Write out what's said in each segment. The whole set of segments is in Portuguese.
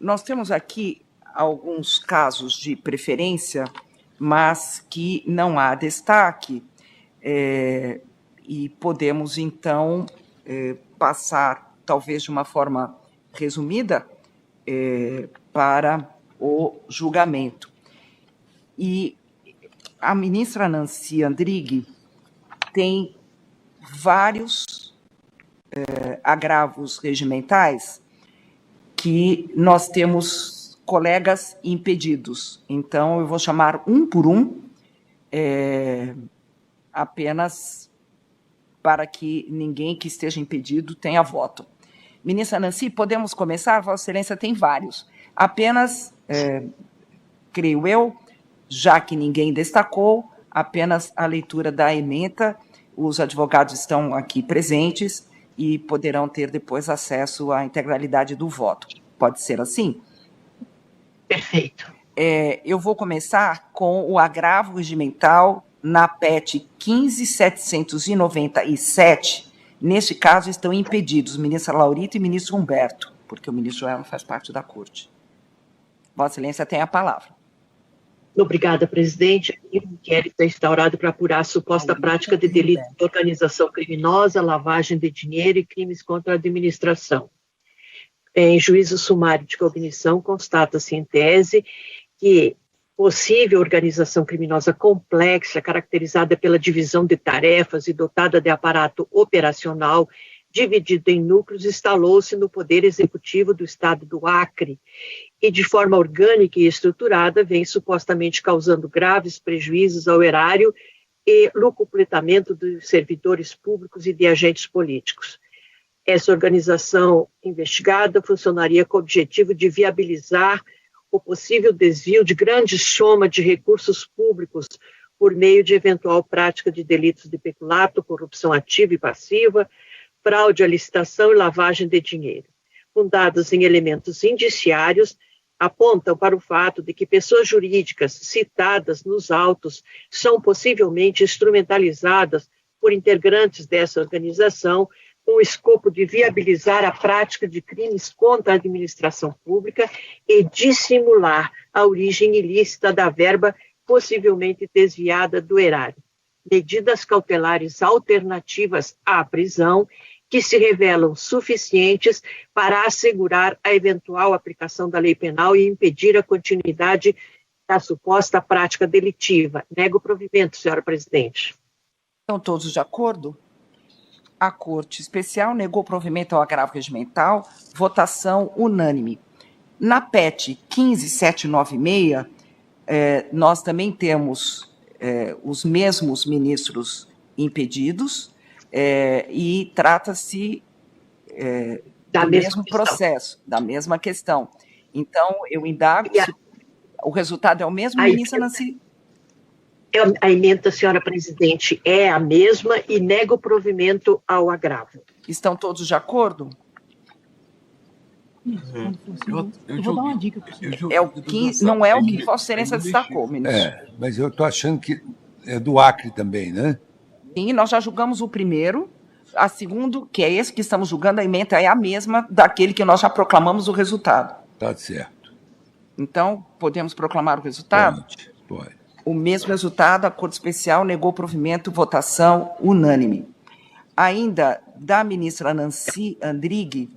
Nós temos aqui alguns casos de preferência, mas que não há destaque, e podemos, então, passar, talvez de uma forma resumida, para o julgamento. E a ministra Nancy Andrighi tem vários agravos regimentais que nós temos colegas impedidos. Então, eu vou chamar um por um, apenas para que ninguém que esteja impedido tenha voto. Ministra Nancy, podemos começar? Vossa Excelência tem vários. Apenas, creio eu, já que ninguém destacou, apenas a leitura da ementa. Os advogados estão aqui presentes e poderão ter depois acesso à integralidade do voto. Pode ser assim? Perfeito. Eu vou começar com o agravo regimental na PET 15.797. Neste caso, estão impedidos ministra Laurita e ministro Humberto, porque o ministro Joel não faz parte da Corte. Vossa Excelência tem a palavra. Obrigada, presidente. O inquérito é instaurado para apurar a suposta prática de delitos de organização criminosa, lavagem de dinheiro e crimes contra a administração. Em juízo sumário de cognição, constata-se em tese que possível organização criminosa complexa, caracterizada pela divisão de tarefas e dotada de aparato operacional, dividido em núcleos, instalou-se no Poder Executivo do Estado do Acre e, de forma orgânica e estruturada, vem supostamente causando graves prejuízos ao erário e locupletamento dos servidores públicos e de agentes políticos. Essa organização investigada funcionaria com o objetivo de viabilizar o possível desvio de grande soma de recursos públicos por meio de eventual prática de delitos de peculato, corrupção ativa e passiva, fraude à licitação e lavagem de dinheiro. Fundados em elementos indiciários, apontam para o fato de que pessoas jurídicas citadas nos autos são possivelmente instrumentalizadas por integrantes dessa organização com o escopo de viabilizar a prática de crimes contra a administração pública e dissimular a origem ilícita da verba possivelmente desviada do erário. Medidas cautelares alternativas à prisão que se revelam suficientes para assegurar a eventual aplicação da lei penal e impedir a continuidade da suposta prática delitiva. Nego o provimento, senhora presidente. Estão todos de acordo? A Corte Especial negou provimento ao agravo regimental, votação unânime. Na PET 15.796, nós também temos os mesmos ministros impedidos, e trata-se do mesmo processo, da mesma questão. Então, eu indago se o resultado é o mesmo, ministra Nancy? A ementa, senhora presidente, é a mesma e nega o provimento ao agravo. Estão todos de acordo? Eu vou dar uma dica para você. Não é o que Vossa Excelência destacou, ministro. Mas eu estou achando que é do Acre também, né? Sim, nós já julgamos o primeiro. A segundo, que é esse que estamos julgando, a ementa é a mesma daquele que nós já proclamamos o resultado. Tá certo. Então, podemos proclamar o resultado? Pode. O mesmo resultado, a Corte Especial negou provimento, votação unânime. Ainda da ministra Nancy Andrighi,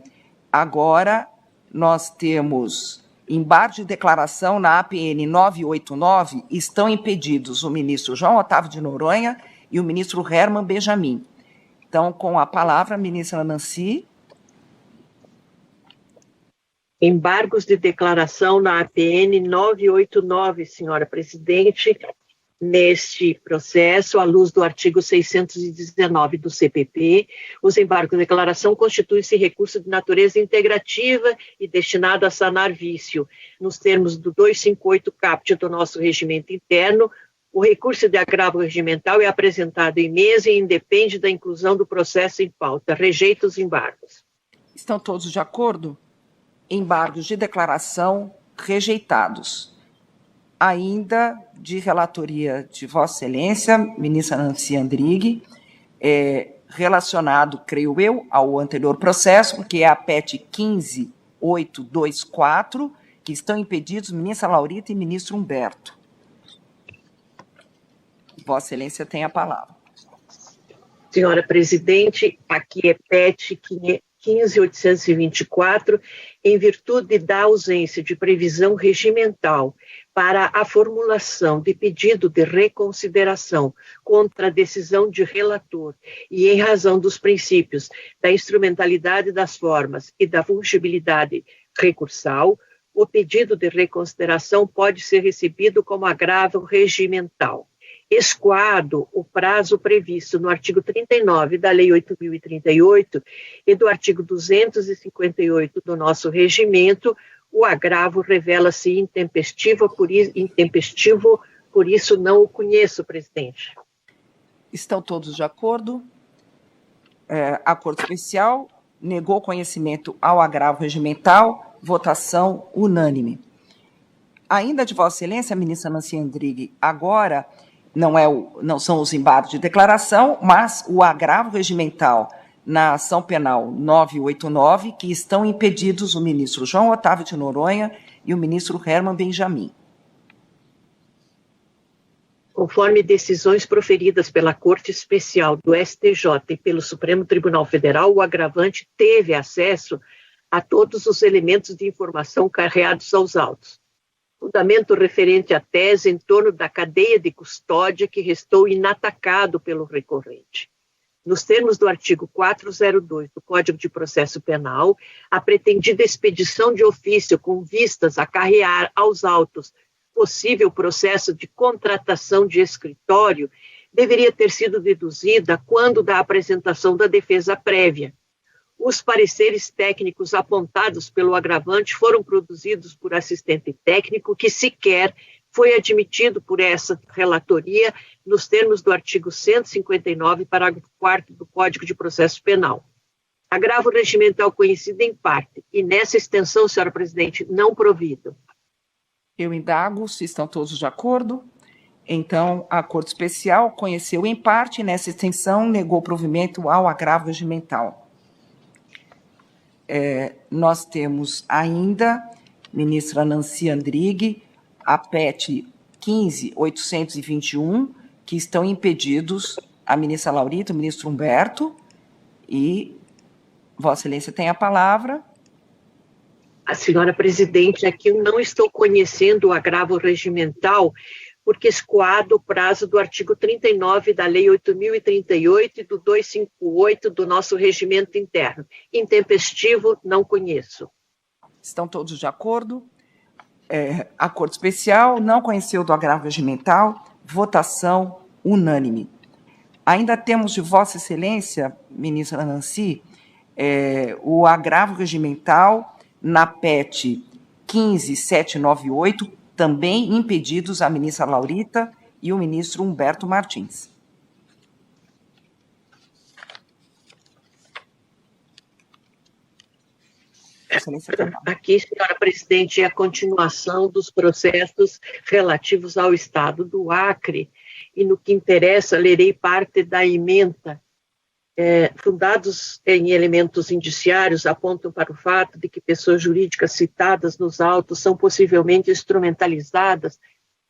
agora nós temos embargo de declaração na APN 989, estão impedidos o ministro João Otávio de Noronha e o ministro Herman Benjamin. Então, com a palavra, a ministra Nancy. Embargos de declaração na APN 989, senhora presidente, neste processo, à luz do artigo 619 do CPP, os embargos de declaração constituem-se recurso de natureza integrativa e destinado a sanar vício. Nos termos do 258 caput do nosso regimento interno, o recurso de agravo regimental é apresentado em mesa e independe da inclusão do processo em pauta. Rejeita os embargos. Estão todos de acordo? Embargos de declaração rejeitados. Ainda de relatoria de Vossa Excelência, ministra Nancy Andrighi, relacionado, creio eu, ao anterior processo, porque é a PET 824, que estão impedidos ministra Laurita e ministro Humberto. Vossa Excelência tem a palavra. Senhora presidente, aqui é PET 15.824, em virtude da ausência de previsão regimental para a formulação de pedido de reconsideração contra a decisão de relator e em razão dos princípios da instrumentalidade das formas e da fungibilidade recursal, o pedido de reconsideração pode ser recebido como agravo regimental. Escoado o prazo previsto no artigo 39 da Lei 8.038 e do artigo 258 do nosso regimento, o agravo revela-se intempestivo, por isso não o conheço, presidente. Estão todos de acordo? Acordo especial, negou conhecimento ao agravo regimental, votação unânime. Ainda de Vossa Excelência, ministra Nancy Andrighi, agora não são os embargos de declaração, mas o agravo regimental na ação penal 989, que estão impedidos o ministro João Otávio de Noronha e o ministro Herman Benjamin. Conforme decisões proferidas pela Corte Especial do STJ e pelo Supremo Tribunal Federal, o agravante teve acesso a todos os elementos de informação carreados aos autos. Fundamento referente à tese em torno da cadeia de custódia que restou inatacado pelo recorrente. Nos termos do artigo 402 do Código de Processo Penal, a pretendida expedição de ofício com vistas a carrear aos autos possível processo de contratação de escritório deveria ter sido deduzida quando da apresentação da defesa prévia. Os pareceres técnicos apontados pelo agravante foram produzidos por assistente técnico que sequer foi admitido por essa relatoria nos termos do artigo 159, parágrafo 4º do Código de Processo Penal. Agravo regimental conhecido em parte, e nessa extensão, senhora presidente, não provido. Eu indago se estão todos de acordo. Então, acordo especial conheceu em parte, e nessa extensão negou provimento ao agravo regimental. Nós temos ainda, ministra Nancy Andrighi, a PET 15.821, que estão impedidos a ministra Laurita, o ministro Humberto, e Vossa Excelência tem a palavra. A senhora presidente, aqui eu não estou conhecendo o agravo regimental, porque escoado o prazo do artigo 39 da Lei 8.038 e do 258 do nosso regimento interno. Intempestivo, não conheço. Estão todos de acordo? Acordo especial, não conheceu do agravo regimental, votação unânime. Ainda temos de Vossa Excelência, ministra Nancy, o agravo regimental na PET 15.798, também impedidos a ministra Laurita e o ministro Humberto Martins. Aqui, senhora presidente, é a continuação dos processos relativos ao Estado do Acre, e no que interessa, lerei parte da ementa. Fundados em elementos indiciários, apontam para o fato de que pessoas jurídicas citadas nos autos são possivelmente instrumentalizadas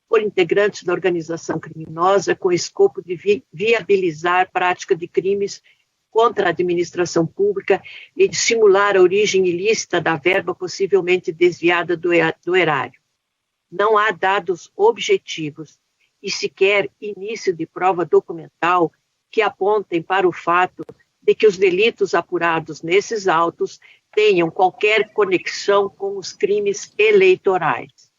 por integrantes da organização criminosa com escopo de viabilizar prática de crimes contra a administração pública e de simular a origem ilícita da verba possivelmente desviada do erário. Não há dados objetivos e sequer início de prova documental que apontem para o fato de que os delitos apurados nesses autos tenham qualquer conexão com os crimes eleitorais.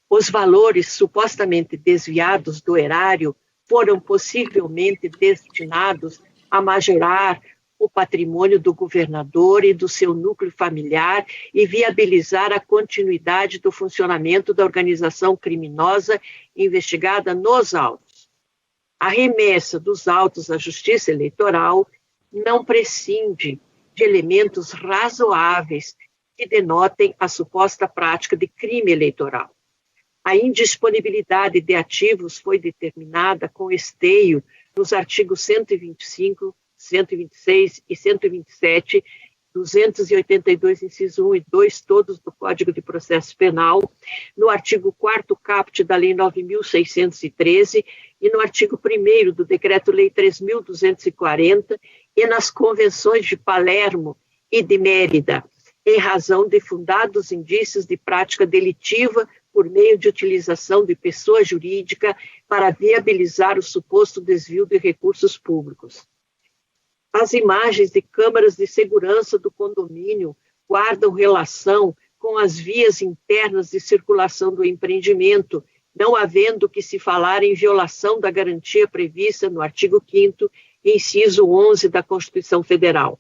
Os valores supostamente desviados do erário foram possivelmente destinados a majorar o patrimônio do governador e do seu núcleo familiar e viabilizar a continuidade do funcionamento da organização criminosa investigada nos autos. A remessa dos autos à Justiça Eleitoral não prescinde de elementos razoáveis que denotem a suposta prática de crime eleitoral. A indisponibilidade de ativos foi determinada com esteio nos artigos 125, 126 e 127 282, inciso 1 e 2, todos do Código de Processo Penal, no artigo 4º caput da Lei 9.613 e no artigo 1º do Decreto-Lei 3.240 e nas convenções de Palermo e de Mérida, em razão de fundados indícios de prática delitiva por meio de utilização de pessoa jurídica para viabilizar o suposto desvio de recursos públicos. As imagens de câmaras de segurança do condomínio guardam relação com as vias internas de circulação do empreendimento, não havendo que se falar em violação da garantia prevista no artigo 5º, inciso 11 da Constituição Federal.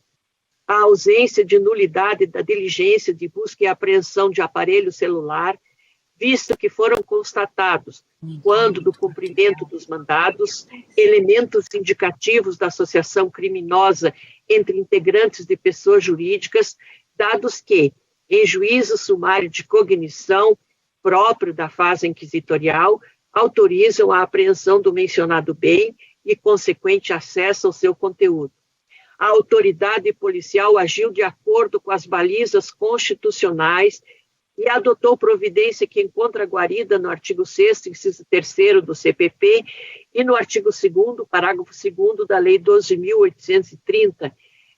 A ausência de nulidade da diligência de busca e apreensão de aparelho celular, visto que foram constatados, quando do cumprimento dos mandados, elementos indicativos da associação criminosa entre integrantes de pessoas jurídicas, dados que, em juízo sumário de cognição próprio da fase inquisitorial, autorizam a apreensão do mencionado bem e consequente acesso ao seu conteúdo. A autoridade policial agiu de acordo com as balizas constitucionais e adotou providência que encontra guarida no artigo 6º, inciso 3º do CPP e no artigo 2º, parágrafo 2º da Lei 12.830,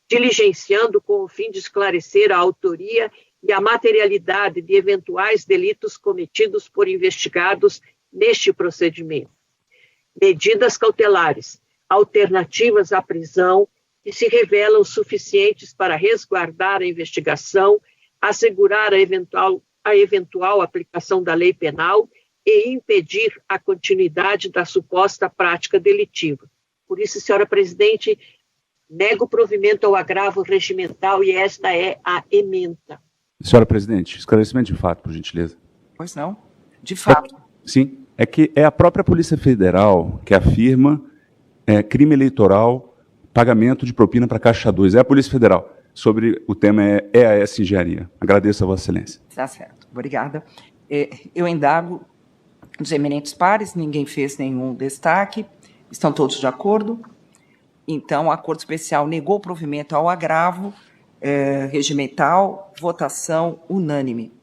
diligenciando com o fim de esclarecer a autoria e a materialidade de eventuais delitos cometidos por investigados neste procedimento. Medidas cautelares, alternativas à prisão, que se revelam suficientes para resguardar a investigação, assegurar a eventual aplicação da lei penal e impedir a continuidade da suposta prática delitiva. Por isso, senhora presidente, nego provimento ao agravo regimental e esta é a ementa. Senhora presidente, esclarecimento de fato, por gentileza. Pois não? De fato. Sim, é que é a própria Polícia Federal que afirma crime eleitoral, pagamento de propina para Caixa 2. É a Polícia Federal. Sobre o tema EAS Engenharia. Agradeço a Vossa Excelência. Tá certo. Obrigada. Eu indago dos eminentes pares, ninguém fez nenhum destaque, estão todos de acordo. Então, a Corte Especial negou provimento ao agravo regimental, votação unânime.